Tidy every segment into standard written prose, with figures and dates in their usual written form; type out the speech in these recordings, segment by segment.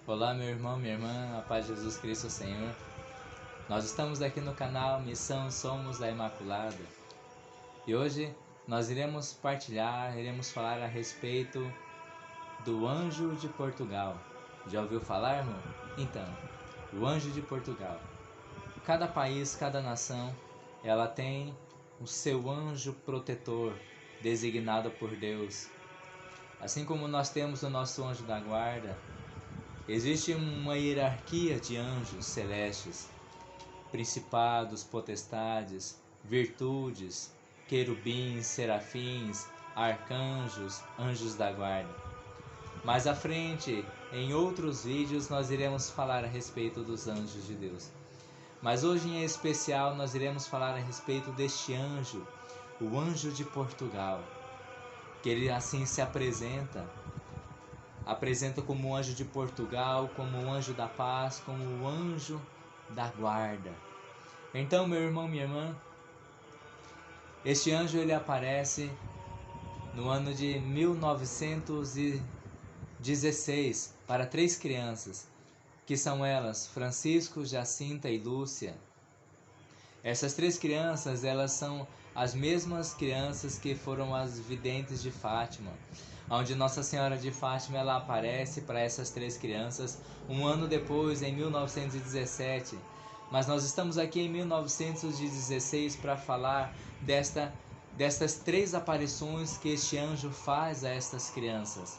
Olá, meu irmão, minha irmã, a paz de Jesus Cristo, Senhor. Nós estamos aqui no canal Missão Somos da Imaculada e hoje nós iremos falar a respeito do Anjo de Portugal. Já ouviu falar, irmão? Então, o Anjo de Portugal. Cada país, cada nação, ela tem o seu anjo protetor designado por Deus. Assim como nós temos o nosso anjo da guarda, existe uma hierarquia de anjos celestes, principados, potestades, virtudes, querubins, serafins, arcanjos, anjos da guarda. Mais à frente, em outros vídeos, nós iremos falar a respeito dos anjos de Deus. Mas hoje em especial nós iremos falar a respeito deste anjo, o Anjo de Portugal, que ele assim se apresenta como o Anjo de Portugal, como o Anjo da Paz, como o Anjo da Guarda. Então, meu irmão, minha irmã, este anjo ele aparece no ano de 1916 para 3 crianças, que são elas Francisco, Jacinta e Lúcia. Essas 3 crianças, elas são as mesmas crianças que foram as videntes de Fátima, onde Nossa Senhora de Fátima ela aparece para essas 3 crianças um ano depois, em 1917. Mas nós estamos aqui em 1916 para falar destas 3 aparições que este anjo faz a estas crianças.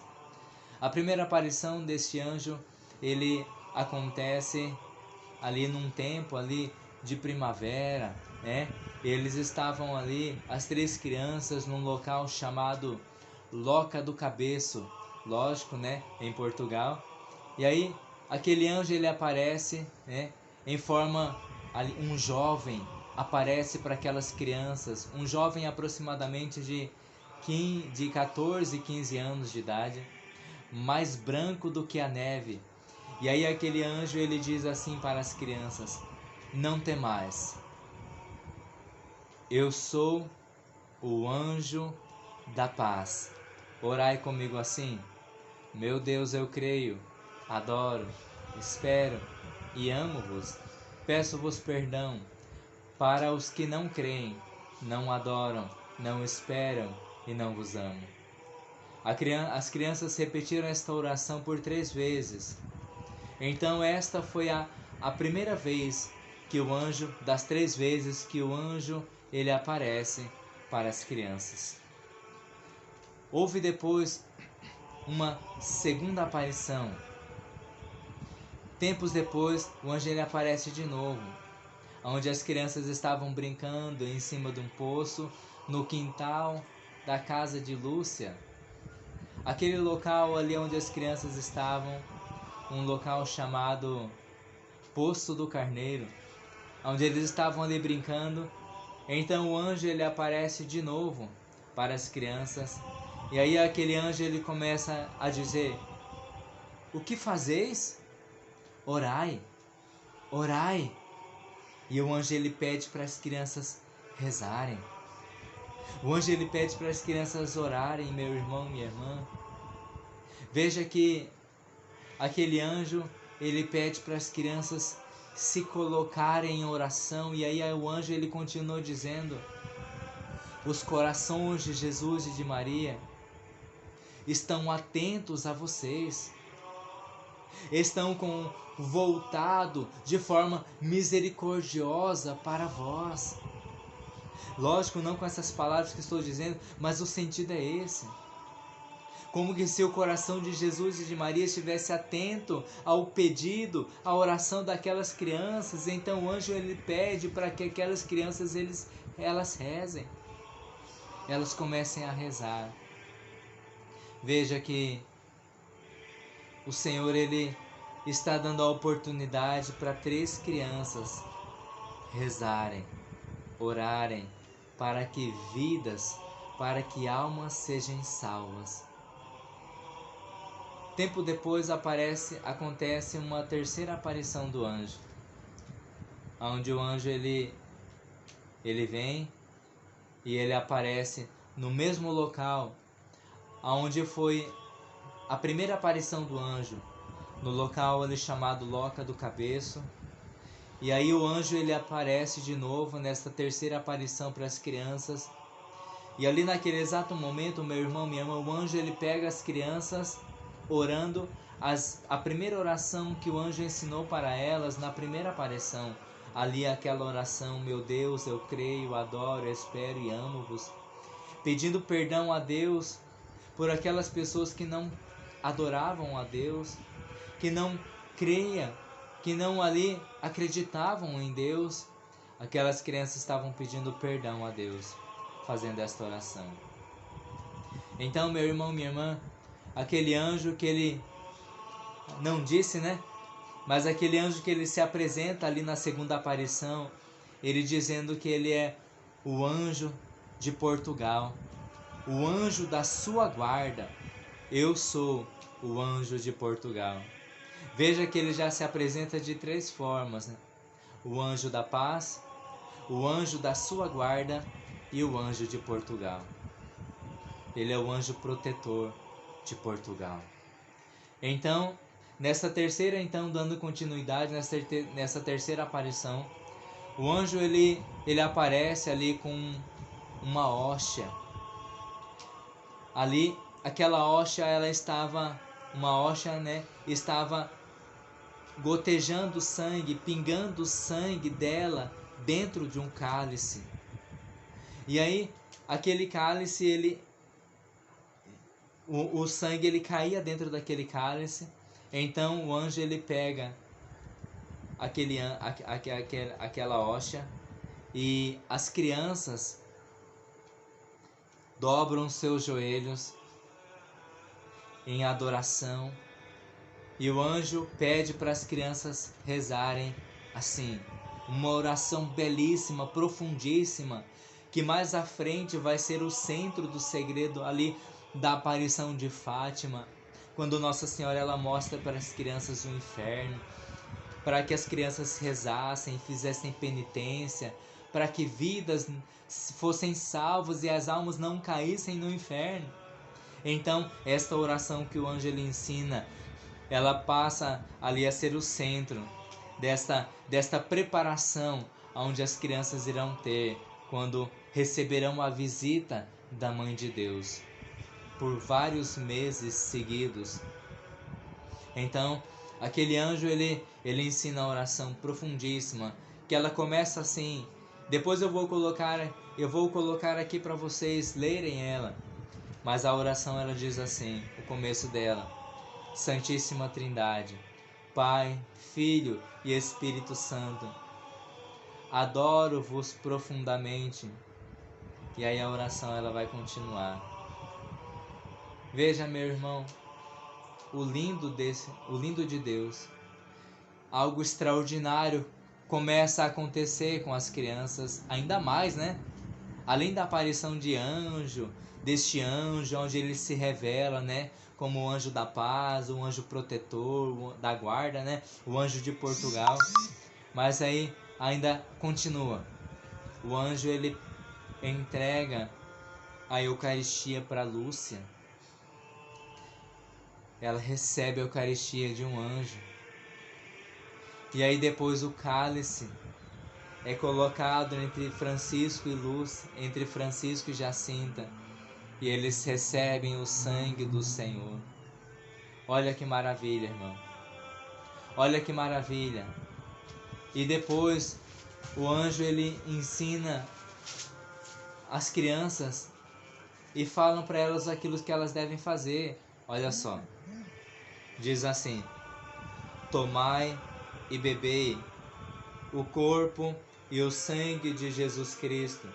A primeira aparição deste anjo, ele acontece ali num tempo ali de primavera, né? Eles estavam ali, as 3 crianças, num local chamado Loca do Cabeço, lógico, né? Em Portugal. E aí, aquele anjo ele aparece, né? Em forma, um jovem aparece para aquelas crianças, um jovem aproximadamente de 14, 15 anos de idade, mais branco do que a neve. E aí aquele anjo ele diz assim para as crianças: não temais, eu sou o anjo da paz. Orai comigo assim: meu Deus, eu creio, adoro, espero e amo-vos. Peço-vos perdão para os que não creem, não adoram, não esperam e não vos amam. As crianças repetiram esta oração por 3 vezes. Então esta foi a primeira vez que o anjo, das 3 vezes que o anjo ele aparece para as crianças. Houve depois uma segunda aparição. Tempos depois, o anjo ele aparece de novo, onde as crianças estavam brincando em cima de um poço no quintal da casa de Lúcia. Aquele local ali onde as crianças estavam, um local chamado Poço do Carneiro, onde eles estavam ali brincando. Então o anjo ele aparece de novo para as crianças. E aí aquele anjo ele começa a dizer: o que fazeis? Orai, orai. E o anjo ele pede para as crianças rezarem. O anjo ele pede para as crianças orarem, meu irmão, minha irmã. Veja que aquele anjo ele pede para as crianças se colocarem em oração, e aí o anjo ele continuou dizendo: os corações de Jesus e de Maria estão atentos a vocês, estão voltado de forma misericordiosa para vós. Lógico, não com essas palavras que estou dizendo, mas o sentido é esse. Como que se o coração de Jesus e de Maria estivesse atento ao pedido, à oração daquelas crianças. Então o anjo ele pede para que aquelas crianças elas rezem, elas comecem a rezar. Veja que o Senhor ele está dando a oportunidade para 3 crianças rezarem, orarem, para que vidas, para que almas sejam salvas. Tempo depois acontece uma terceira aparição do anjo, onde o anjo ele vem e ele aparece no mesmo local onde foi a primeira aparição do anjo, no local ali chamado Loca do Cabeço. E aí o anjo ele aparece de novo nesta terceira aparição para as crianças. E ali naquele exato momento, meu irmão, minha irmã, o anjo ele pega as crianças orando a primeira oração que o anjo ensinou para elas na primeira aparição. Ali aquela oração: meu Deus, eu creio, adoro, espero e amo-vos. Pedindo perdão a Deus por aquelas pessoas que não adoravam a Deus, que não creiam, que não ali acreditavam em Deus. Aquelas crianças estavam pedindo perdão a Deus, fazendo esta oração. Então, meu irmão, minha irmã, aquele anjo que ele não disse, né? Mas aquele anjo que ele se apresenta ali na segunda aparição, ele dizendo que ele é o anjo de Portugal, o anjo da sua guarda. Eu sou o anjo de Portugal. Veja que ele já se apresenta de três formas, né? O anjo da paz, o anjo da sua guarda e o anjo de Portugal. Ele é o anjo protetor de Portugal. Então, nessa terceira, dando continuidade nessa terceira aparição, o anjo ele aparece ali com uma hóstia. Ali, aquela hóstia, estava gotejando sangue, pingando sangue dela dentro de um cálice. E aí, aquele cálice, o sangue ele caía dentro daquele cálice. Então o anjo ele pega aquela hóstia e as crianças dobram seus joelhos em adoração. E o anjo pede para as crianças rezarem assim, uma oração belíssima, profundíssima, que mais à frente vai ser o centro do segredo ali da aparição de Fátima, quando Nossa Senhora ela mostra para as crianças o inferno, para que as crianças rezassem, fizessem penitência, para que vidas fossem salvas e as almas não caíssem no inferno. Então, esta oração que o anjo ele ensina, ela passa ali a ser o centro desta preparação onde as crianças irão ter quando receberão a visita da Mãe de Deus por vários meses seguidos. Então, aquele anjo ele ensina a oração profundíssima, que ela começa assim. Depois eu vou colocar aqui para vocês lerem ela. Mas a oração ela diz assim, o começo dela: Santíssima Trindade, Pai, Filho e Espírito Santo, adoro-vos profundamente. E aí a oração ela vai continuar. Veja, meu irmão, o lindo de Deus. Algo extraordinário começa a acontecer com as crianças, ainda mais, né? Além da aparição deste anjo, onde ele se revela, né? Como o anjo da paz, o anjo protetor, da guarda, né? O anjo de Portugal. Mas aí ainda continua. O anjo ele entrega a Eucaristia para Lúcia. Ela recebe a Eucaristia de um anjo. E aí depois o cálice é colocado entre Francisco e Lúcia, entre Francisco e Jacinta. E eles recebem o sangue do Senhor. Olha que maravilha, irmão. Olha que maravilha. E depois o anjo ele ensina as crianças e falam para elas aquilo que elas devem fazer. Olha só. Diz assim: tomai e bebei o corpo e o sangue de Jesus Cristo,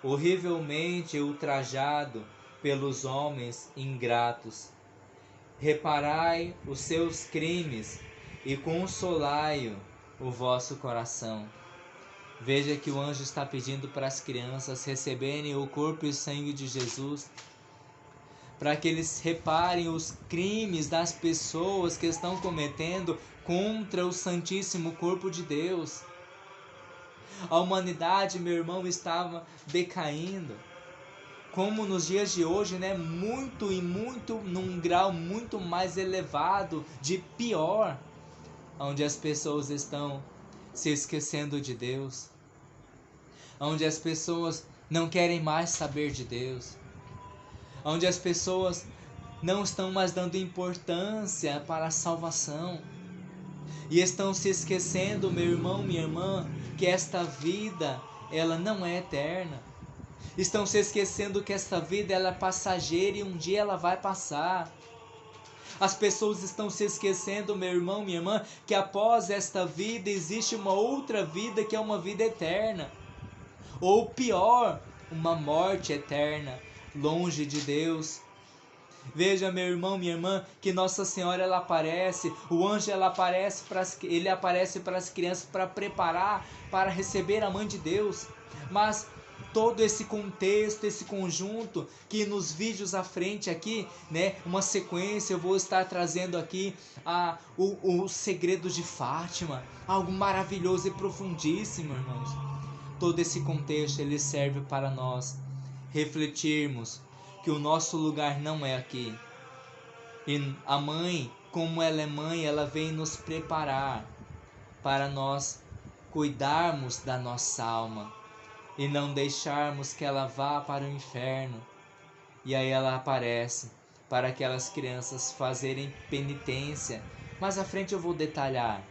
horrivelmente ultrajado pelos homens ingratos. Reparai os seus crimes e consolai o vosso coração. Veja que o anjo está pedindo para as crianças receberem o corpo e o sangue de Jesus, para que eles reparem os crimes das pessoas que estão cometendo contra o Santíssimo Corpo de Deus. A humanidade, meu irmão, estava decaindo. como nos dias de hoje, né, num grau muito mais elevado de pior, onde as pessoas estão se esquecendo de Deus, onde as pessoas não querem mais saber de Deus, onde as pessoas não estão mais dando importância para a salvação e estão se esquecendo, meu irmão, minha irmã, que esta vida ela não é eterna. Estão se esquecendo que esta vida ela é passageira e um dia ela vai passar. As pessoas estão se esquecendo, meu irmão, minha irmã, que após esta vida existe uma outra vida que é uma vida eterna. Ou pior, uma morte eterna, longe de Deus. Veja, meu irmão, minha irmã, que Nossa Senhora ela aparece, o anjo ele aparece para as crianças para preparar, para receber a mãe de Deus. Mas todo esse contexto, esse conjunto, que nos vídeos à frente aqui, né, uma sequência, eu vou estar trazendo aqui o segredo de Fátima, algo maravilhoso e profundíssimo, irmãos. Todo esse contexto ele serve para nós refletirmos que o nosso lugar não é aqui. E a mãe, como ela é mãe, ela vem nos preparar para nós cuidarmos da nossa alma e não deixarmos que ela vá para o inferno. E aí ela aparece para aquelas crianças fazerem penitência. Mais à frente eu vou detalhar.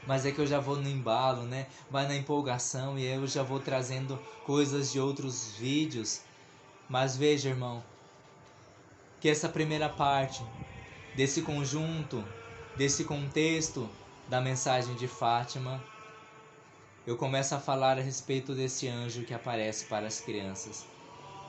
Mas é que eu já vou no embalo, né? Vai na empolgação e eu já vou trazendo coisas de outros vídeos. Mas veja, irmão, que essa primeira parte desse conjunto, desse contexto da mensagem de Fátima, eu começo a falar a respeito desse anjo que aparece para as crianças,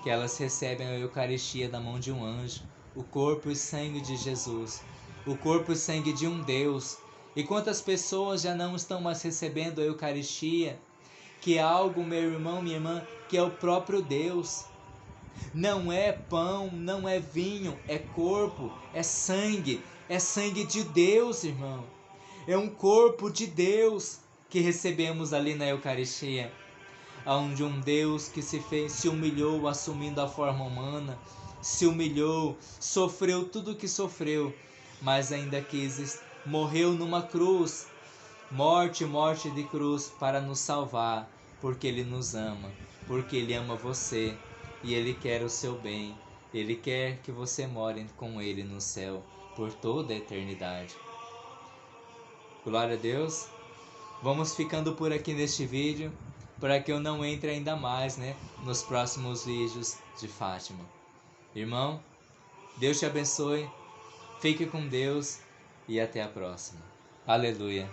que elas recebem a Eucaristia da mão de um anjo, o corpo e sangue de Jesus, o corpo e sangue de um Deus. E quantas pessoas já não estão mais recebendo a Eucaristia, que é algo, meu irmão, minha irmã, que é o próprio Deus. Não é pão, não é vinho, é corpo, é sangue de Deus, irmão. É um corpo de Deus que recebemos ali na Eucaristia, onde um Deus que se humilhou assumindo a forma humana, se humilhou, sofreu tudo o que sofreu, mas ainda quis, morreu numa cruz, morte de cruz para nos salvar, porque Ele nos ama, porque Ele ama você. E Ele quer o seu bem. Ele quer que você more com Ele no céu por toda a eternidade. Glória a Deus. Vamos ficando por aqui neste vídeo, para que eu não entre ainda mais, né, nos próximos vídeos de Fátima. Irmão, Deus te abençoe. Fique com Deus e até a próxima. Aleluia.